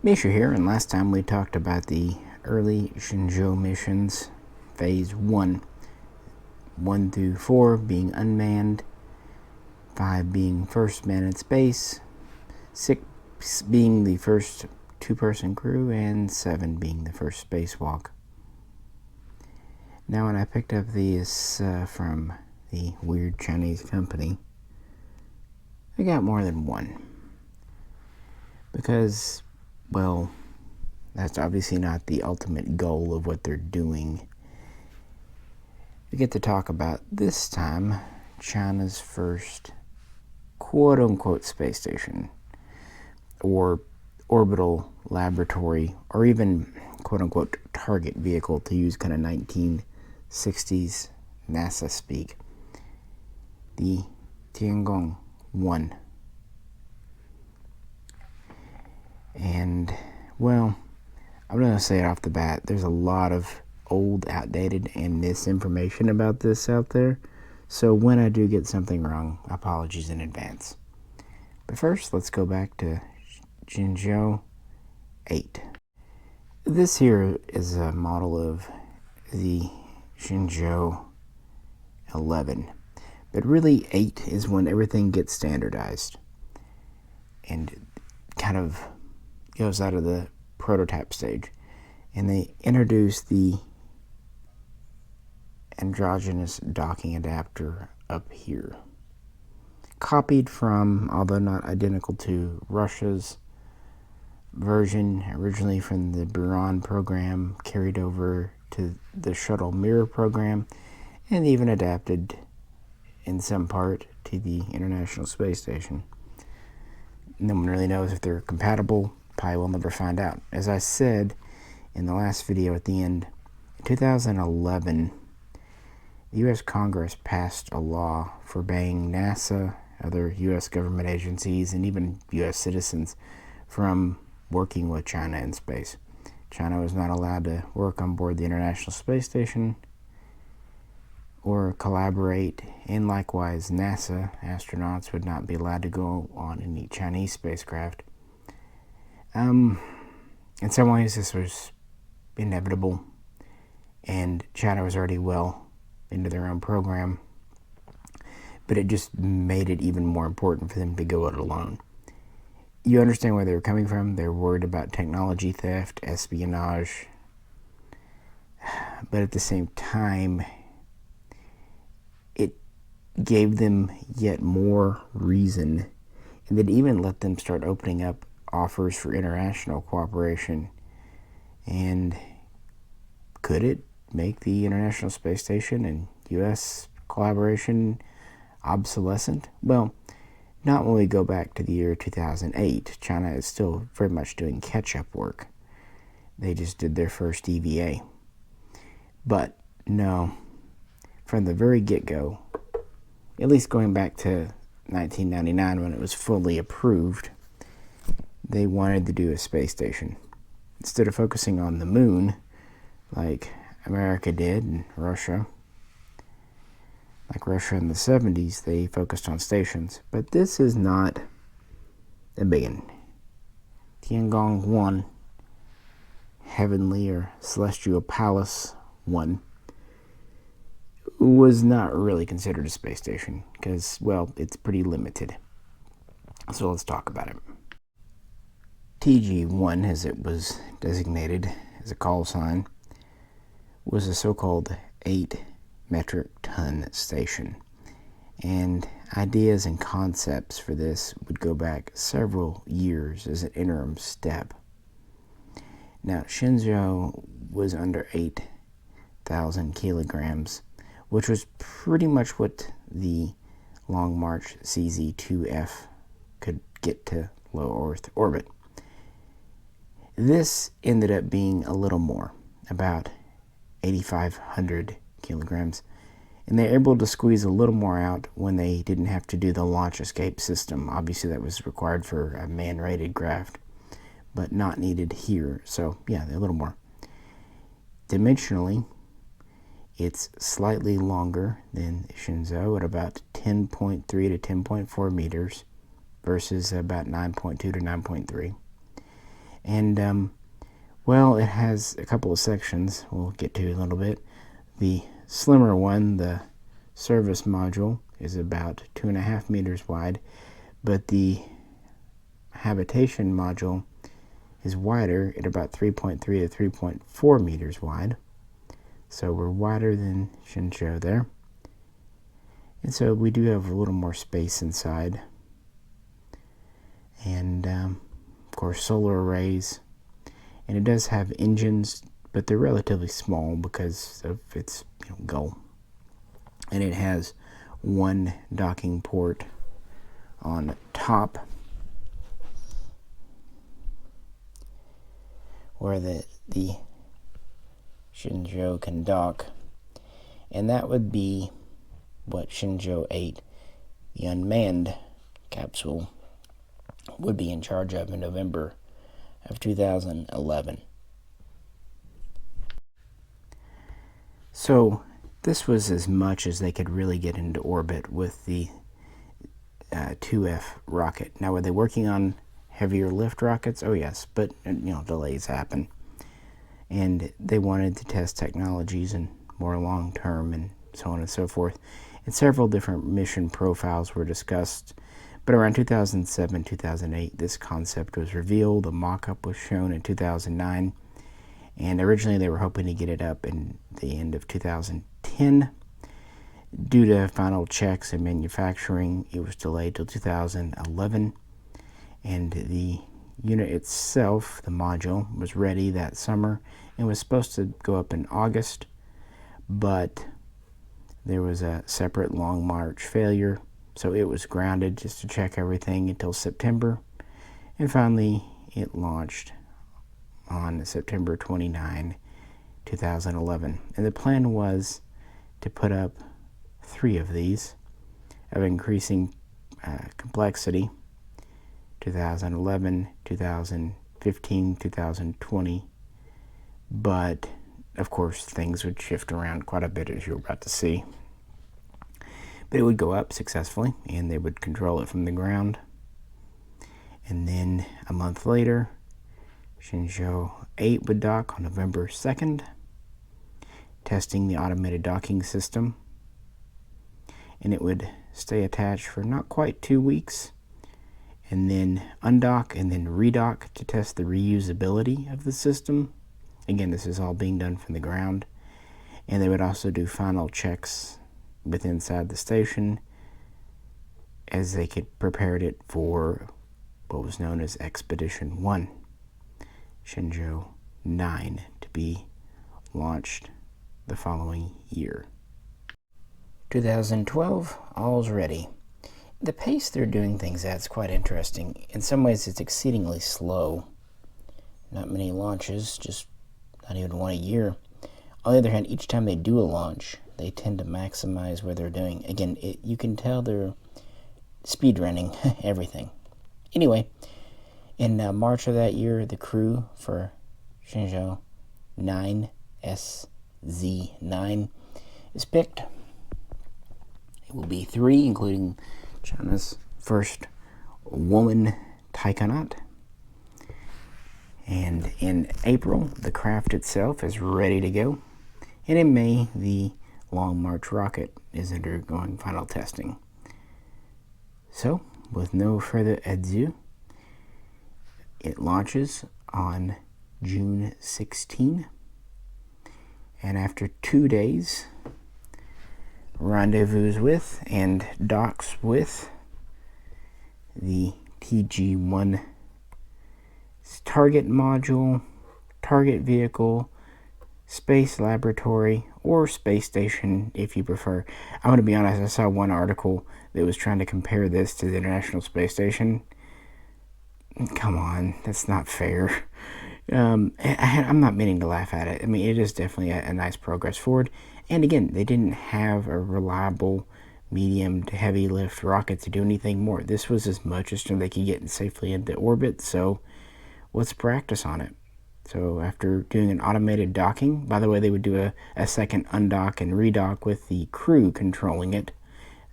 Misha here, and last time we talked about the early Tianzhou missions, phase 1. 1 through 4 being unmanned, 5 being first man in space, 6 being the first two-person crew, and 7 being the first spacewalk. Now when I picked up these from the weird Chinese company, I got more than one. Because, well, that's obviously not the ultimate goal of what they're doing. We get to talk about, this time, China's first quote-unquote space station, or orbital laboratory, or even quote-unquote target vehicle, to use kind of 1960s NASA speak. The Tiangong 1. And, well, I'm going to say it off the bat, there's a lot of old, outdated, and misinformation about this out there. So when I do get something wrong, apologies in advance. But first, let's go back to Tianzhou 8. This here is a model of the Tianzhou 11. But really, 8 is when everything gets standardized and kind of goes out of the prototype stage. And they introduce the androgynous docking adapter up here. Copied from, although not identical to, Russia's version, originally from the Buran program, carried over to the Shuttle Mirror program, and even adapted in some part to the International Space Station. No one really knows if they're compatible. Probably will never find out. As I said in the last video at the end, in 2011, the U.S. Congress passed a law forbidding NASA, other U.S. government agencies, and even U.S. citizens from working with China in space. China was not allowed to work on board the International Space Station or collaborate, and likewise NASA astronauts would not be allowed to go on any Chinese spacecraft. In some ways this was inevitable, and China was already well into their own program, but it just made it even more important for them to go it alone. You understand where they were coming from. They're worried about technology theft, espionage, but at the same time, it gave them yet more reason, and it even let them start opening up offers for international cooperation. And could it make the International Space Station and U.S. collaboration obsolescent? Well, not when we go back to the year 2008. China is still very much doing catch-up work. They just did their first EVA. But no, from the very get-go, at least going back to 1999 when it was fully approved, they wanted to do a space station. Instead of focusing on the moon, like America did, and Russia, like Russia in the 70s, they focused on stations. But this is not a big one. Tiangong 1, Heavenly or Celestial Palace 1, was not really considered a space station because, well, it's pretty limited. So let's talk about it. TG1, as it was designated as a call sign, was a so-called 8 metric ton station. And ideas and concepts for this would go back several years as an interim step. Now, Tianzhou was under 8,000 kilograms, which was pretty much what the Long March CZ-2F could get to low Earth orbit. This ended up being a little more, about 8,500 kilograms, and they were able to squeeze a little more out when they didn't have to do the launch escape system. Obviously that was required for a man-rated craft, but not needed here. So yeah, a little more. Dimensionally, it's slightly longer than Tianzhou at about 10.3 to 10.4 meters versus about 9.2 to 9.3. And well, it has a couple of sections we'll get to in a little bit. The slimmer one, the service module, is about 2.5 meters wide, but the habitation module is wider at about 3.3 to 3.4 meters wide. So we're wider than Tianzhou there. And so we do have a little more space inside. And of course, solar arrays. And it does have engines, but they're relatively small because of its gull. And it has one docking port on top where the Tianzhou can dock, and that would be what Tianzhou 8, the unmanned capsule, would be in charge of in November of 2011. So this was as much as they could really get into orbit with the 2F rocket. Now, were they working on heavier lift rockets? Oh yes, but delays happen. And they wanted to test technologies and more long-term and so on and so forth. And several different mission profiles were discussed. But around 2007, 2008, this concept was revealed. A mock-up was shown in 2009. And originally they were hoping to get it up in the end of 2010. Due to final checks and manufacturing, it was delayed till 2011. And the unit itself, the module, was ready that summer and was supposed to go up in August, but there was a separate Long March failure, so it was grounded just to check everything until September, and finally it launched on September 29, 2011. And the plan was to put up 3 of these of increasing complexity: 2011, 2015, 2020. But of course things would shift around quite a bit, as you're about to see. But it would go up successfully and they would control it from the ground. And then a month later, Tianzhou 8 would dock on November 2nd, testing the automated docking system. And it would stay attached for not quite 2 weeks, and then undock and then redock to test the reusability of the system. Again, this is all being done from the ground. And they would also do final checks inside the station as they could prepare it for what was known as Expedition 1, Tianzhou 9, to be launched the following year. 2012, all's ready. The pace they're doing things at is quite interesting. In some ways, it's exceedingly slow. Not many launches, just not even one a year. On the other hand, each time they do a launch, they tend to maximize what they're doing. Again, you can tell they're speed running everything. Anyway, in March of that year, the crew for Tianzhou 9 SZ9 is picked. It will be 3, including China's first woman taikonaut. And in April, the craft itself is ready to go. And in May, the Long March rocket is undergoing final testing. So, with no further ado, it launches on June 16. And after 2 days, rendezvous with and docks with the TG-1 target module, target vehicle, space laboratory, or space station if you prefer. I'm going to be honest, I saw one article that was trying to compare this to the International Space Station. Come on, that's not fair. I'm not meaning to laugh at it. I mean, it is definitely a nice progress forward. And again, they didn't have a reliable medium to heavy lift rocket to do anything more. This was as much as they could get safely into orbit, so let's practice on it. So after doing an automated docking, by the way, they would do a second undock and redock with the crew controlling it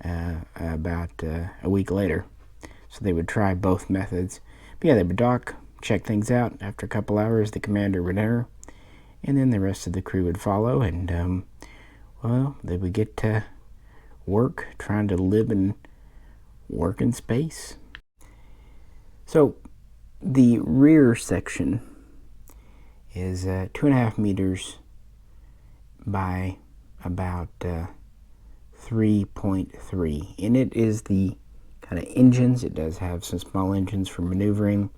about a week later. So they would try both methods. But yeah, they would dock, check things out. After a couple hours, the commander would enter, and then the rest of the crew would follow, and well, they would get to work trying to live and work in space. So the rear section is 2.5 meters by about 3.3, and it is the kind of engines. It does have some small engines for maneuvering,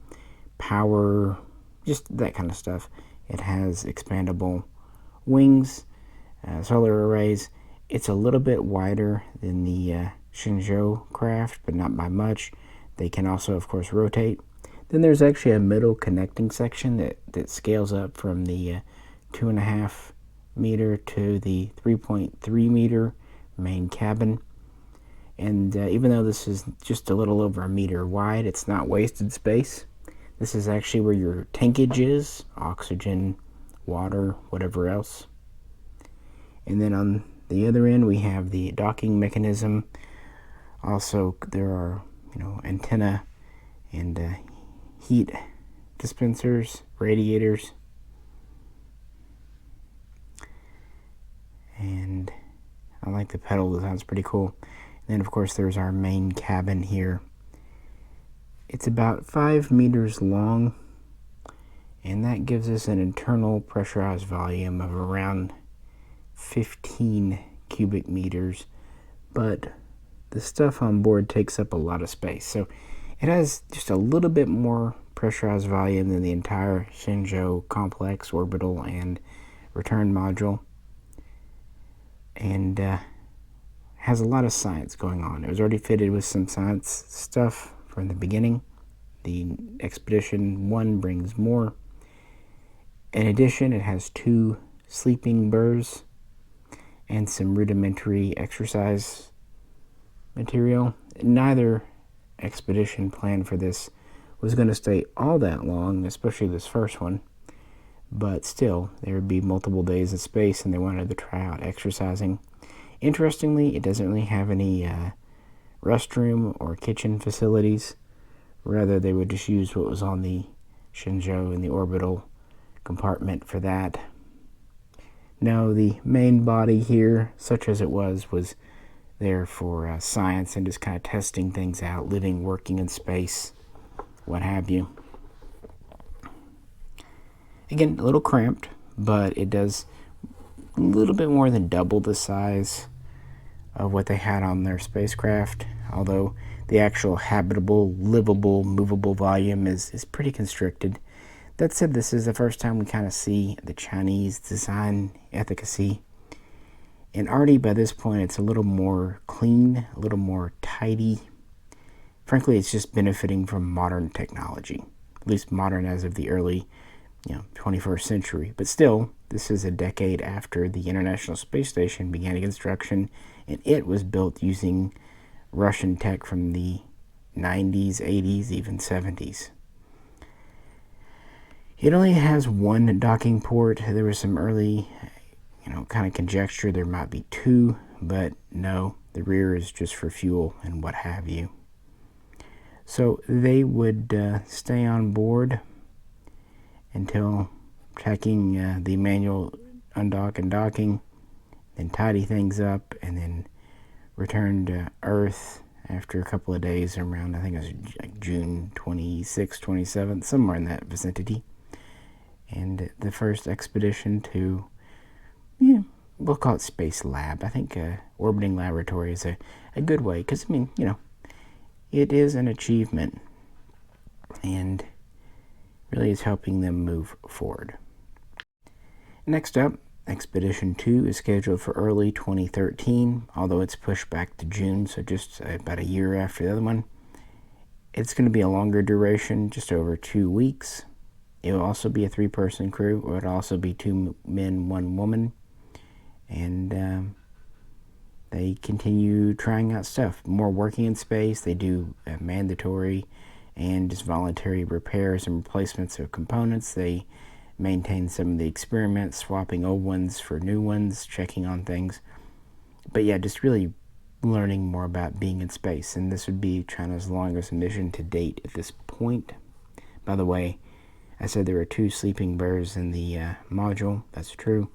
power, just that kind of stuff. It has expandable wings, solar arrays. It's a little bit wider than the Tianzhou craft, but not by much. They can also, of course, rotate. Then there's actually a middle connecting section that scales up from the 2.5 meter to the 3.3 meter main cabin. And even though this is just a little over a meter wide, it's not wasted space. This is actually where your tankage is, oxygen, water, whatever else. And then on the other end, we have the docking mechanism. Also, there are, antenna and heat dispensers, radiators. And I like the pedal design, it's pretty cool. And then, of course, there's our main cabin here. It's about 5 meters long, and that gives us an internal pressurized volume of around 15 cubic meters, but the stuff on board takes up a lot of space. So it has just a little bit more pressurized volume than the entire Tianzhou complex, orbital, and return module, and has a lot of science going on. It was already fitted with some science stuff from the beginning. The Expedition 1 brings more. In addition, it has 2 sleeping berths and some rudimentary exercise material. Neither expedition plan for this was going to stay all that long, especially this first one, but still, there would be multiple days of space, and they wanted to try out exercising. Interestingly, it doesn't really have any restroom or kitchen facilities. Rather, they would just use what was on the Tianzhou and the orbital compartment for that. Now, the main body here, such as it was there for science and just kind of testing things out, living, working in space, what have you. Again, a little cramped, but it does a little bit more than double the size of what they had on their spacecraft, although the actual habitable, livable, movable volume is pretty constricted. That said, this is the first time we kind of see the Chinese design efficacy. And already by this point, it's a little more clean, a little more tidy. Frankly, it's just benefiting from modern technology, at least modern as of the early 21st century. But still, this is a decade after the International Space Station began construction, and it was built using Russian tech from the 90s, 80s, even 70s. It only has one docking port. There was some early, kind of conjecture there might be 2, but no, the rear is just for fuel and what have you. So they would stay on board until checking the manual undock and docking, then tidy things up, and then return to Earth after a couple of days around, I think it was like June 26th, 27th, somewhere in that vicinity. And the first expedition to, we'll call it Space Lab. I think orbiting laboratory is a good way, because, it is an achievement, and really is helping them move forward. Next up, Expedition 2 is scheduled for early 2013, although it's pushed back to June, so just about a year after the other one. It's going to be a longer duration, just over 2 weeks. It will also be a 3-person crew, or it'll also be 2 men, 1 woman. And they continue trying out stuff. More working in space. They do mandatory and just voluntary repairs and replacements of components. They maintain some of the experiments, swapping old ones for new ones, checking on things. But yeah, just really learning more about being in space. And this would be China's longest mission to date at this point. By the way, I said there were 2 sleeping bears in the module. That's true.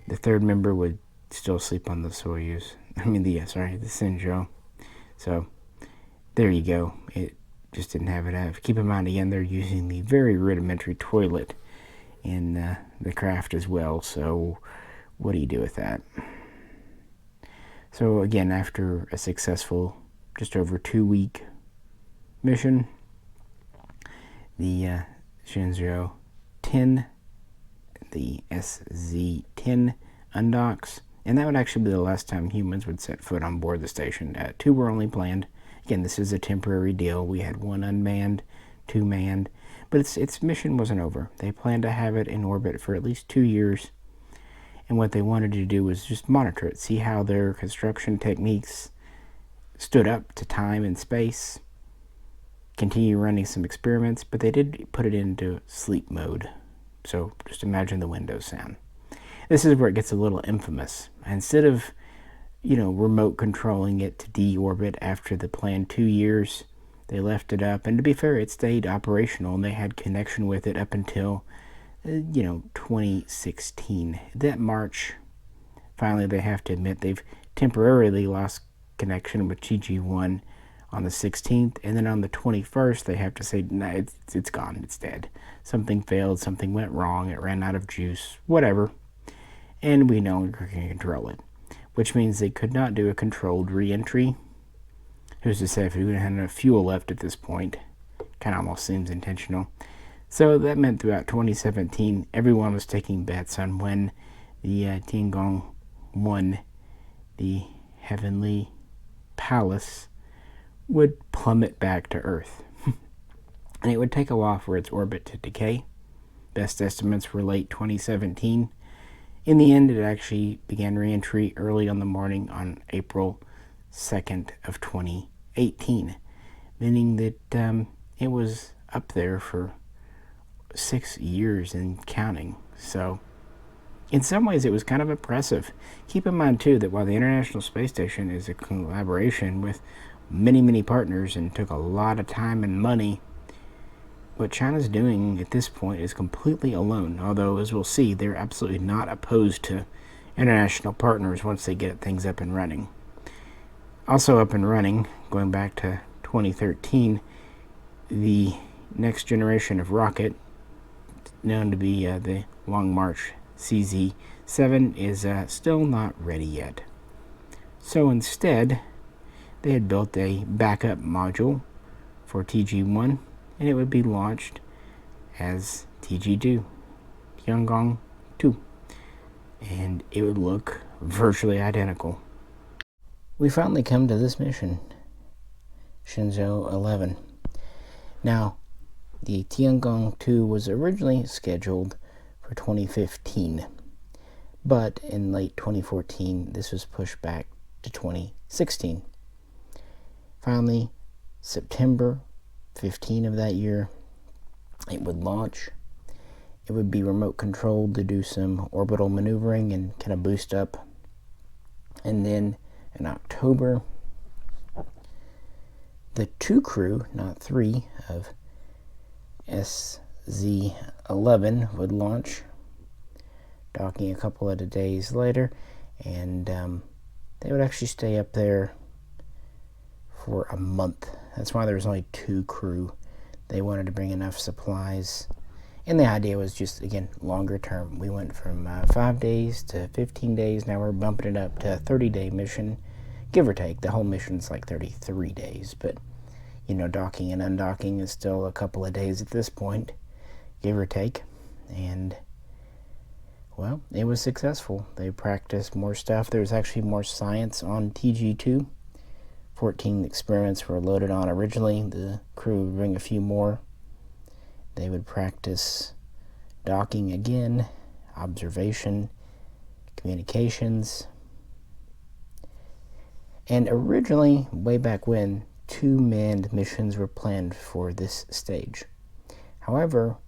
The 3rd member would still sleep on the Soyuz. The Tianzhou. So there you go. It just didn't have it. Keep in mind, again, they're using the very rudimentary toilet in the craft as well. So what do you do with that? So again, after a successful, just over 2-week mission, the Tianzhou 10, the SZ-10 undocks, and that would actually be the last time humans would set foot on board the station. 2 were only planned. Again, this is a temporary deal. We had 1 unmanned, 2 manned, but its mission wasn't over. They planned to have it in orbit for at least 2 years, and what they wanted to do was just monitor it, see how their construction techniques stood up to time and space, continue running some experiments, but they did put it into sleep mode. So just imagine the Windows sound. This is where it gets a little infamous. Instead of, remote controlling it to deorbit after the planned 2 years, they left it up. And to be fair, it stayed operational, and they had connection with it up until, 2016. That March, finally, they have to admit they've temporarily lost connection with TG1 on the 16th, and then on the 21st, they have to say, nah, it's gone, it's dead. Something failed, something went wrong, it ran out of juice, whatever. And we no longer can control it, which means they could not do a controlled re-entry. Who's to say if we would have had enough fuel left at this point? Kind of almost seems intentional. So that meant throughout 2017, everyone was taking bets on when the Tiangong 1, the Heavenly Palace, would plummet back to Earth. And it would take a while for its orbit to decay. Best estimates were late 2017. In the end, it actually began re-entry early on the morning on April 2nd of 2018, meaning that it was up there for 6 years and counting. So in some ways, it was kind of impressive. Keep in mind, too, that while the International Space Station is a collaboration with many, many partners and took a lot of time and money, what China's doing at this point is completely alone, although, as we'll see, they're absolutely not opposed to international partners once they get things up and running. Also up and running, going back to 2013, the next generation of rocket, known to be the Long March CZ-7, is still not ready yet. So instead, they had built a backup module for TG-1, and it would be launched as TG-2, Tiangong 2, and it would look virtually identical. We finally come to this mission, Shenzhou 11. Now, the Tiangong 2 was originally scheduled for 2015, but in late 2014, this was pushed back to 2016. Finally, September 15 of that year, it would launch. It would be remote controlled to do some orbital maneuvering and kind of boost up. And then in October, the 2 crew, not 3, of SZ-11 would launch, docking a couple of days later, and they would actually stay up there for a month. That's why there was only 2 crew. They wanted to bring enough supplies, and the idea was just, again, longer term. We went from 5 days to 15 days. Now we're bumping it up to a 30-day mission, give or take. The whole mission's like 33 days, but docking and undocking is still a couple of days at this point, give or take. And well, it was successful. They practiced more stuff. There was actually more science on TG2. 14 experiments were loaded on originally. The crew would bring a few more. They would practice docking again, observation, communications. And originally, way back when, 2 manned missions were planned for this stage. However,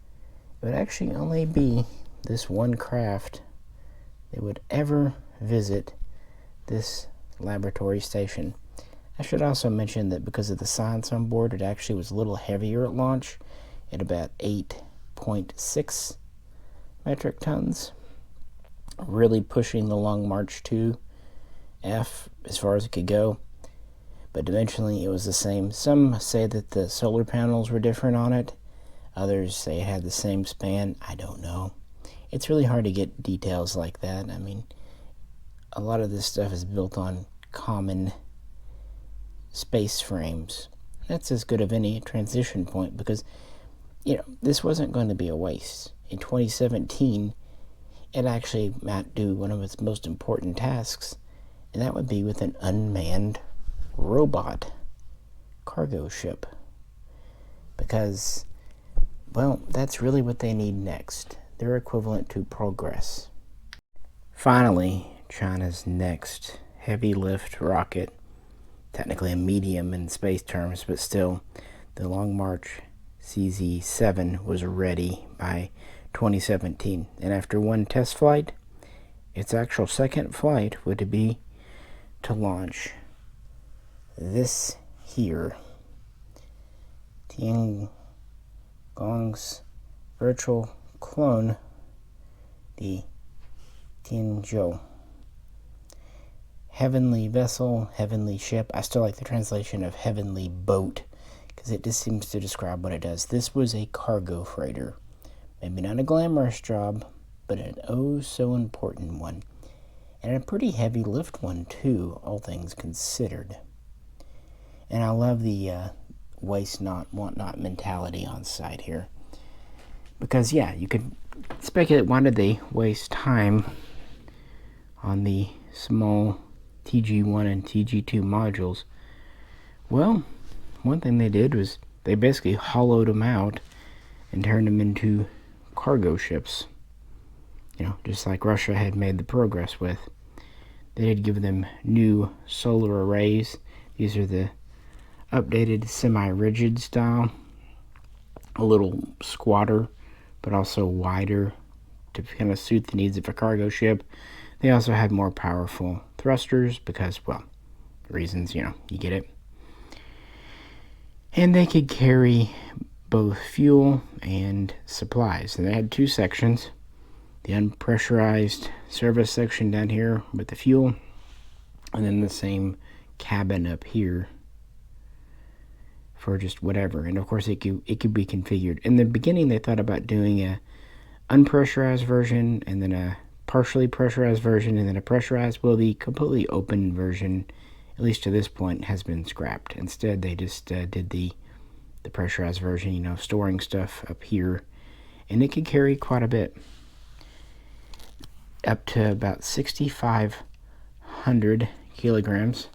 it would actually only be this one craft that would ever visit this laboratory station. I should also mention that because of the science on board, it actually was a little heavier at launch, at about 8.5 8.6 metric tons, really pushing the Long March 2F as far as it could go. But dimensionally, it was the same. Some say that the solar panels were different on it. Others say it had the same span. I don't know. It's really hard to get details like that. I mean, a lot of this stuff is built on common space frames. That's as good of any transition point because, this wasn't going to be a waste. In 2017, it actually might do one of its most important tasks, and that would be with an unmanned robot cargo ship. Because, well, that's really what they need next. They're equivalent to Progress. Finally, China's next heavy lift rocket, technically a medium in space terms, but still, the Long March CZ-7 was ready by 2017. And after one test flight, its actual second flight would be to launch this here, Tiangong's virtual clone, the Tianzhou. Heavenly vessel, heavenly ship. I still like the translation of heavenly boat because it just seems to describe what it does. This was a cargo freighter. Maybe not a glamorous job, but an oh so important one. And a pretty heavy lift one too, all things considered. And I love the waste not, want not mentality on site here. Because, yeah, you could speculate, why did they waste time on the small TG1 and TG2 modules? Well, one thing they did was they basically hollowed them out and turned them into cargo ships. Just like Russia had made the Progress with. They did give them new solar arrays. These are the updated semi-rigid style. A little squatter, but also wider to kind of suit the needs of a cargo ship. They also had more powerful thrusters because, well, reasons, you get it. And they could carry both fuel and supplies. And they had two sections. The unpressurized service section down here with the fuel, and then the same cabin up here for just whatever. And of course it could be configured. In the beginning they thought about doing a unpressurized version and then a partially pressurized version and then a pressurized. Well, the completely open version, at least to this point, has been scrapped. Instead they just did the pressurized version, storing stuff up here, and it could carry quite a bit, up to about 6,500 kilograms,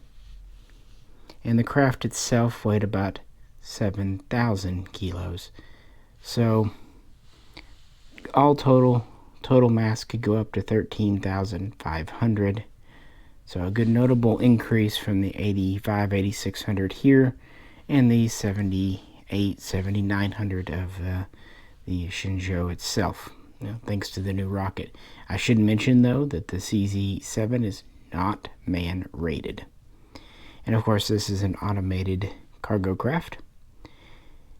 and the craft itself weighed about 7,000 kilos. So all total mass could go up to 13,500. So a good notable increase from the 8,600 here and the 7,900 of the Tianzhou itself, thanks to the new rocket. I should mention, though, that the CZ-7 is not man-rated. And, of course, this is an automated cargo craft.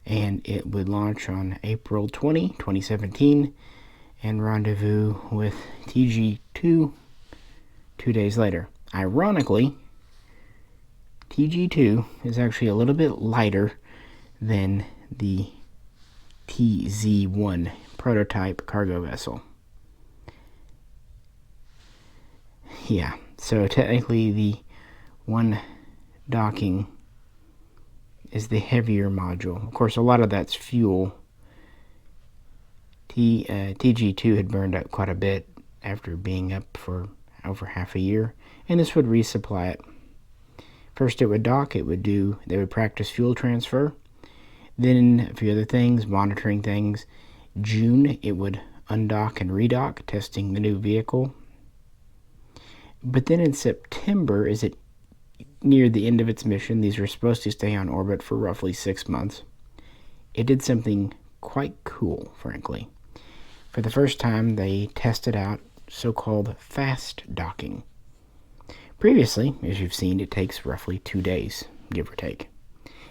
And it would launch on April 20, 2017, and rendezvous with TG-2 2 days later. Ironically, TG-2 is actually a little bit lighter than the TZ-1 prototype cargo vessel. Yeah, so technically the one docking is the heavier module. Of course, a lot of that's fuel. TG-2 had burned up quite a bit after being up for over half a year, and this would resupply it. First it would dock, they would practice fuel transfer, then a few other things, monitoring things. June, it would undock and redock, testing the new vehicle. But then in September, as it neared the end of its mission, these were supposed to stay on orbit for roughly 6 months. It did something quite cool, frankly. For the first time, they tested out so-called fast docking. Previously, as you've seen, it takes roughly 2 days, give or take.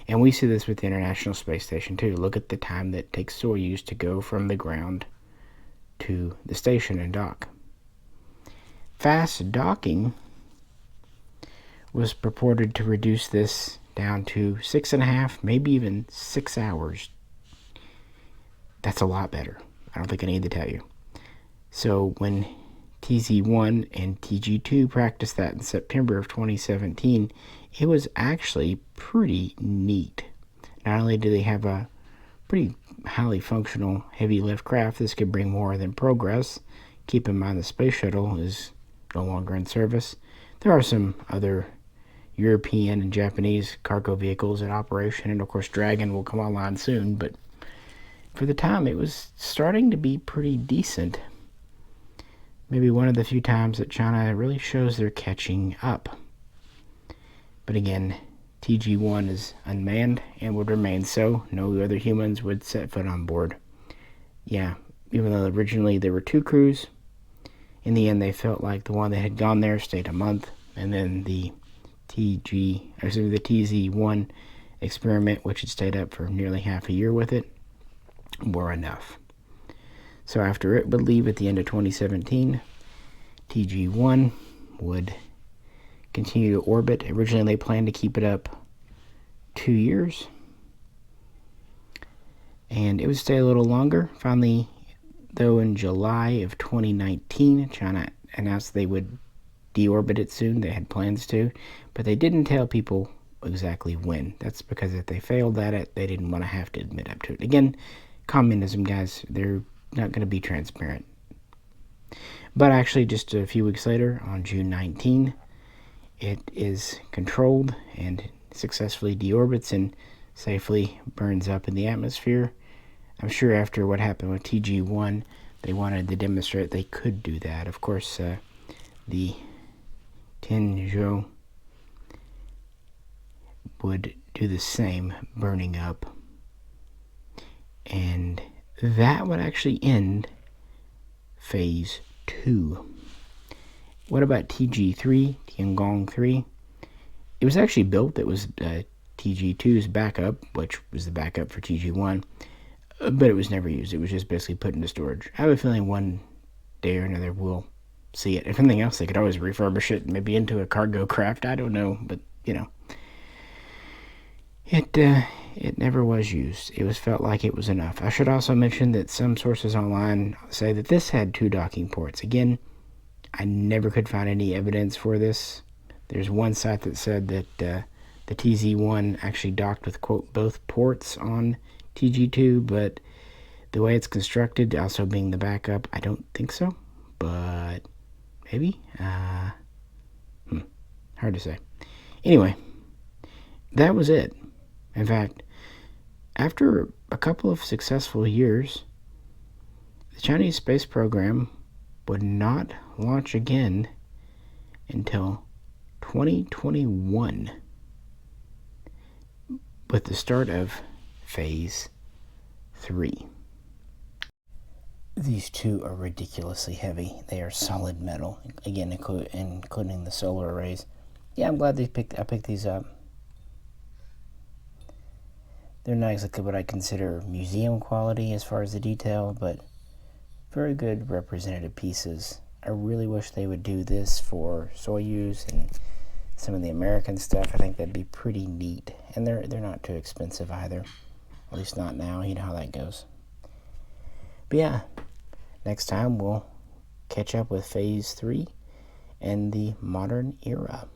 And we see this with the International Space Station too. Look at the time that takes Soyuz to go from the ground to the station and dock. Fast docking was purported to reduce this down to 6.5, maybe even 6 hours. That's a lot better. I don't think I need to tell you. So when TZ1 and TG2 practiced that in September of 2017, it was actually pretty neat. Not only do they have a pretty highly functional heavy lift craft, this could bring more than progress. Keep in mind the space shuttle is no longer in service. There are some other European and Japanese cargo vehicles in operation, and of course Dragon will come online soon, but for the time it was starting to be pretty decent. Maybe one of the few times that China really shows they're catching up. But again, TG1 is unmanned and would remain so. No other humans would set foot on board. Yeah, even though originally there were 2 crews, in the end they felt like the one that had gone there stayed a month, and then the TZ1 experiment, which had stayed up for nearly half a year with it, were enough. So after it would leave at the end of 2017, TG1 would continue to orbit. Originally they planned to keep it up 2 years, and it would stay a little longer. Finally, though, in July of 2019, China announced they would deorbit it soon. They had plans to, but they didn't tell people exactly when. That's because if they failed at it, they didn't want to have to admit up to it. Again, communism, guys, they're not going to be transparent. But actually, just a few weeks later, on June 19, it is controlled and successfully deorbits and safely burns up in the atmosphere. I'm sure after what happened with TG1, they wanted to demonstrate they could do that. Of course, the Tianzhou would do the same, burning up. And that would actually end Phase 2. What about TG3, Tiangong 3? It was actually built. It was TG2's backup, which was the backup for TG1, but it was never used. It was just basically put into storage. I have a feeling one day or another we'll see it. If anything else, they could always refurbish it, maybe into a cargo craft. I don't know, but it never was used. It was felt like it was enough. I should also mention that some sources online say that this had 2 docking ports. Again, I never could find any evidence for this. There's one site that said that the TZ1 actually docked with, quote, both ports on TG2, but the way it's constructed, also being the backup, I don't think so, but maybe. Hard to say. Anyway, that was it. In fact, after a couple of successful years, the Chinese space program would not launch again until 2021, with the start of Phase 3. These 2 are ridiculously heavy. They are solid metal, again, including the solar arrays. Yeah, I'm glad I picked these up. They're not exactly what I consider museum quality as far as the detail, but very good representative pieces. I really wish they would do this for Soyuz and some of the American stuff. I think that'd be pretty neat. And they're not too expensive either. At least not now. You know how that goes. But yeah, next time we'll catch up with Phase 3 and the modern era.